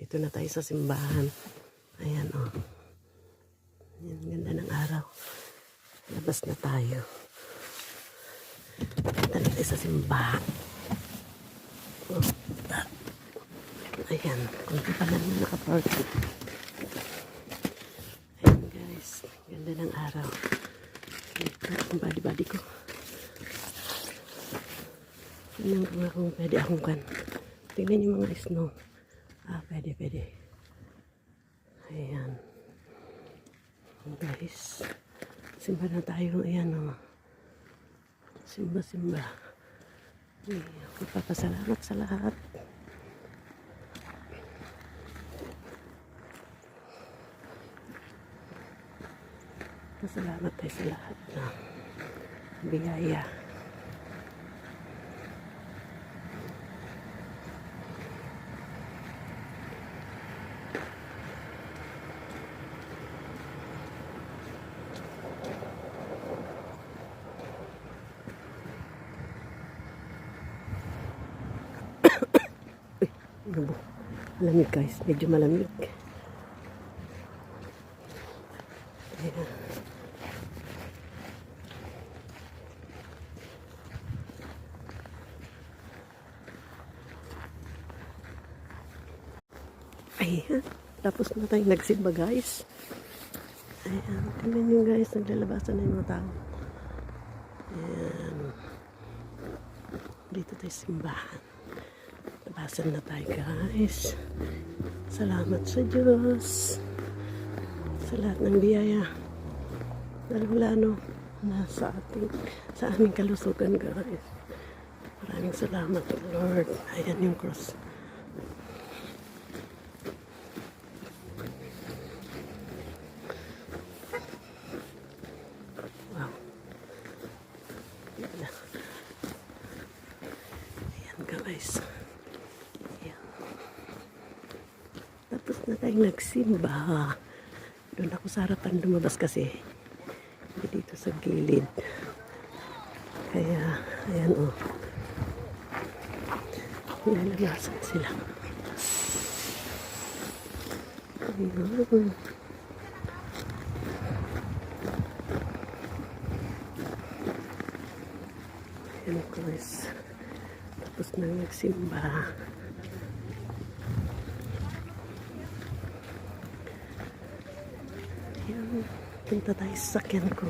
Dito na tayo sa simbahan. Ayan o. Ayan, ganda ng araw. Labas na tayo. Dito na tayo sa simbahan. Oh. Ayan. Kunti pa lang nakapark. Ayan guys. Ganda ng araw. Dito ang body-body ko. Tingnan ko nga kung pwede akong kan. Tingnan yung mga snow. Pwede. Ayan. Guys. Simba na tayo. Ayan o. Simba. Magpapasalamat sa lahat. Pasalamat tayo sa lahat na biyaya. Malamig guys, medyo malamig. Ayan. Ayan, tapos na tayo nagsimba guys. Ayan, tingnan nyo guys, naglalabasan na yung mga tao. Ayan. Dito tayo simbahan. Labasan na tayo guys. Salamat sa Diyos. Sa lahat ng biyaya. Dahil wala nasa aming kalusugan guys. Maraming salamat Lord. Ayan yung cross. Wow. Ayan guys. Tapos na tayong nagsimba. Doon ako sa harapan lumabas kasi. Dito sa gilid. Kaya, ayan o. Nilalabasan sila. Ayan. Ayan guys. Tapos na nagsimba. Punta tayo sa sakyan ko.